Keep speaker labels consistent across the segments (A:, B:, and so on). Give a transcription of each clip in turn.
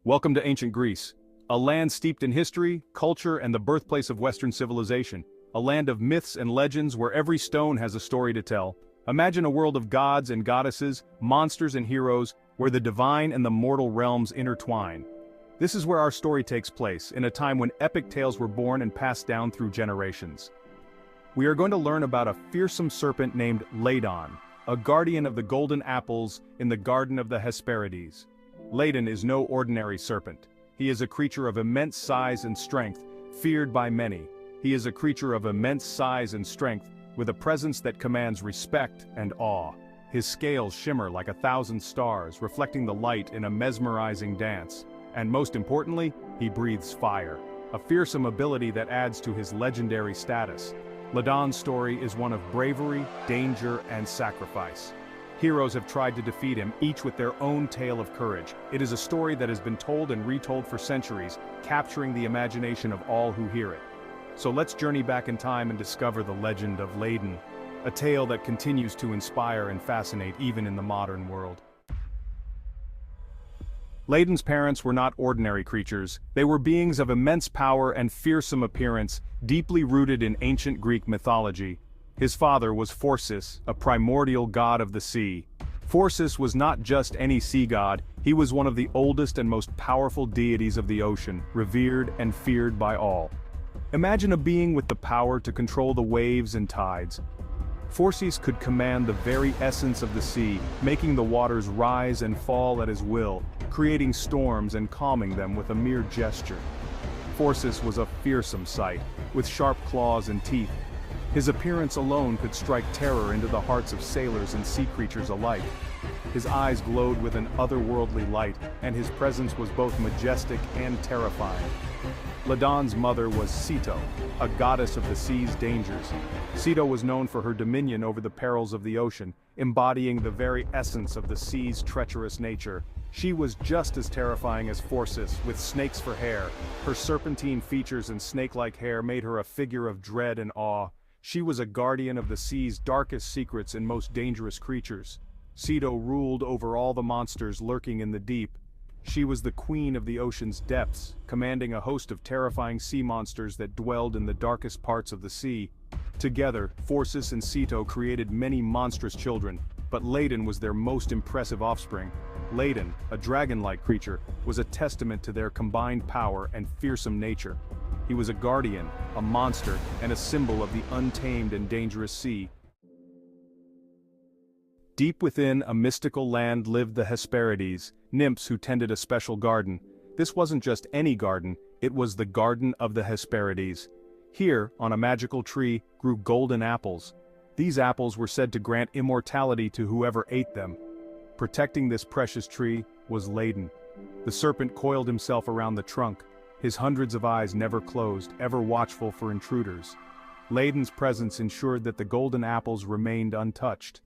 A: Welcome to ancient Greece, a land steeped in history, culture, and the birthplace of Western civilization. A land of myths and legends where every stone has a story to tell. Imagine a world of gods and goddesses, monsters and heroes, where the divine and the mortal realms intertwine. This is where our story takes place, in a time when epic tales were born and passed down through generations. We are going to learn about a fearsome serpent named Ladon, a guardian of the golden apples in the Garden of the Hesperides. Ladon is no ordinary serpent. He is a creature of immense size and strength, feared by many. He is a creature of immense size and strength, with a presence that commands respect and awe. His scales shimmer like 1,000 stars, reflecting the light in a mesmerizing dance. And most importantly, he breathes fire, a fearsome ability that adds to his legendary status. Ladon's story is one of bravery, danger, and sacrifice. Heroes have tried to defeat him, each with their own tale of courage. It is a story that has been told and retold for centuries, capturing the imagination of all who hear it. So let's journey back in time and discover the legend of Ladon, a tale that continues to inspire and fascinate even in the modern world. Ladon's parents were not ordinary creatures. They were beings of immense power and fearsome appearance, deeply rooted in ancient Greek mythology. His father was Phorcys, a primordial god of the sea. Phorcys was not just any sea god, he was one of the oldest and most powerful deities of the ocean, revered and feared by all. Imagine a being with the power to control the waves and tides. Phorcys could command the very essence of the sea, making the waters rise and fall at his will, creating storms and calming them with a mere gesture. Phorcys was a fearsome sight, with sharp claws and teeth. His appearance alone could strike terror into the hearts of sailors and sea creatures alike. His eyes glowed with an otherworldly light, and his presence was both majestic and terrifying. Ladon's mother was Ceto, a goddess of the sea's dangers. Ceto was known for her dominion over the perils of the ocean, embodying the very essence of the sea's treacherous nature. She was just as terrifying as Phorcys, with snakes for hair. Her serpentine features and snake-like hair made her a figure of dread and awe. She was a guardian of the sea's darkest secrets and most dangerous creatures. Ceto ruled over all the monsters lurking in the deep. She was the queen of the ocean's depths, commanding a host of terrifying sea monsters that dwelled in the darkest parts of the sea. Together, Phorcys and Ceto created many monstrous children, but Ladon was their most impressive offspring. Ladon, a dragon-like creature, was a testament to their combined power and fearsome nature. He was a guardian, a monster, and a symbol of the untamed and dangerous sea. Deep within a mystical land lived the Hesperides, nymphs who tended a special garden. This wasn't just any garden, it was the Garden of the Hesperides. Here, on a magical tree, grew golden apples. These apples were said to grant immortality to whoever ate them. Protecting this precious tree was Ladon. The serpent coiled himself around the trunk. His hundreds of eyes never closed, ever watchful for intruders. Ladon's presence ensured that the golden apples remained untouched.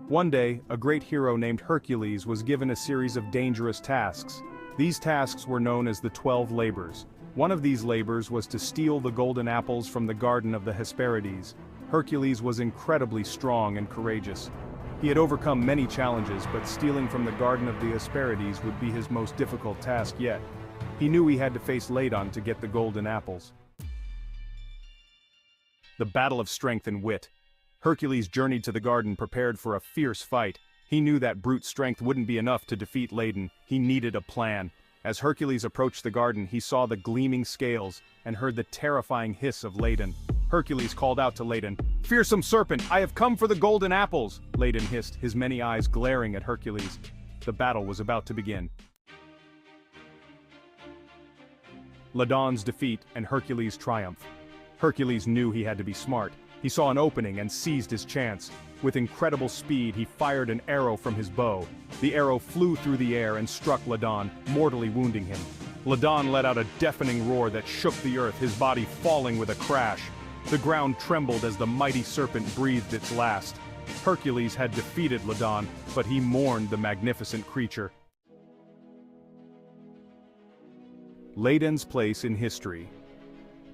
A: One day, a great hero named Hercules was given a series of dangerous tasks. These tasks were known as the 12 labors. One of these labors was to steal the golden apples from the Garden of the Hesperides. Hercules was incredibly strong and courageous. He had overcome many challenges, but stealing from the Garden of the Hesperides would be his most difficult task yet. He knew he had to face Ladon to get the golden apples. The battle of strength and wit. Hercules journeyed to the garden prepared for a fierce fight. He knew that brute strength wouldn't be enough to defeat Ladon. He needed a plan. As Hercules approached the garden, he saw the gleaming scales and heard the terrifying hiss of Ladon. Hercules called out to Ladon, "Fearsome serpent, I have come for the golden apples!" Ladon hissed, his many eyes glaring at Hercules. The battle was about to begin. Ladon's defeat and Hercules' triumph. Hercules knew he had to be smart. He saw an opening and seized his chance. With incredible speed, he fired an arrow from his bow. The arrow flew through the air and struck Ladon, mortally wounding him. Ladon let out a deafening roar that shook the earth, his body falling with a crash. The ground trembled as the mighty serpent breathed its last. Hercules had defeated Ladon, but he mourned the magnificent creature. Ladon's place in history.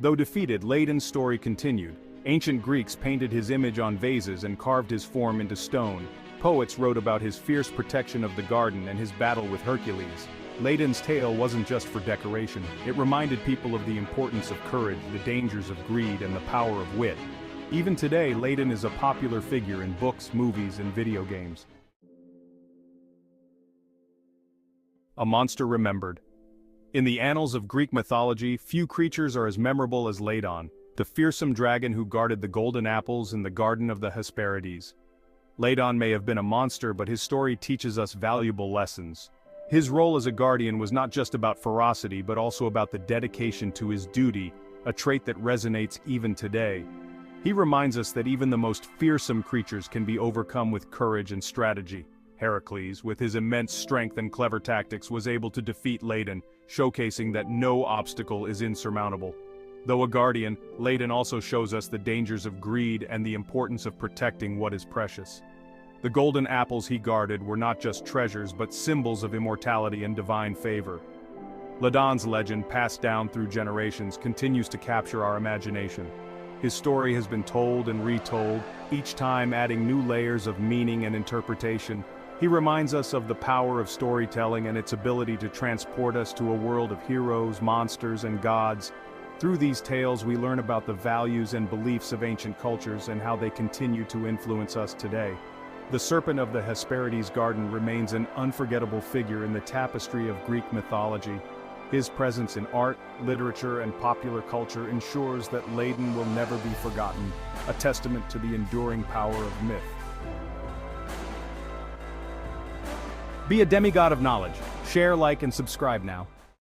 A: Though defeated, Ladon's story continued. Ancient Greeks painted his image on vases and carved his form into stone, Poets wrote about his fierce protection of the garden and his battle with Hercules. Ladon's tale wasn't just for decoration, it reminded people of the importance of courage, the dangers of greed, and the power of wit. Even today, Ladon is a popular figure in books, movies, and video games. A monster remembered. In the annals of Greek mythology, few creatures are as memorable as Ladon, the fearsome dragon who guarded the golden apples in the Garden of the Hesperides. Ladon may have been a monster, but his story teaches us valuable lessons. His role as a guardian was not just about ferocity but also about the dedication to his duty, a trait that resonates even today. He reminds us that even the most fearsome creatures can be overcome with courage and strategy. Hercules, with his immense strength and clever tactics, was able to defeat Ladon, showcasing that no obstacle is insurmountable. Though a guardian, Ladon also shows us the dangers of greed and the importance of protecting what is precious. The golden apples he guarded were not just treasures but symbols of immortality and divine favor. Ladon's legend, passed down through generations, continues to capture our imagination. His story has been told and retold, each time adding new layers of meaning and interpretation. He reminds us of the power of storytelling and its ability to transport us to a world of heroes, monsters, and gods. Through these tales we learn about the values and beliefs of ancient cultures and how they continue to influence us today. The Serpent of the Hesperides garden remains an unforgettable figure in the tapestry of Greek mythology. His presence in art, literature, and popular culture ensures that Ladon will never be forgotten, a testament to the enduring power of myth. Be a demigod of knowledge. Share, like, and subscribe now.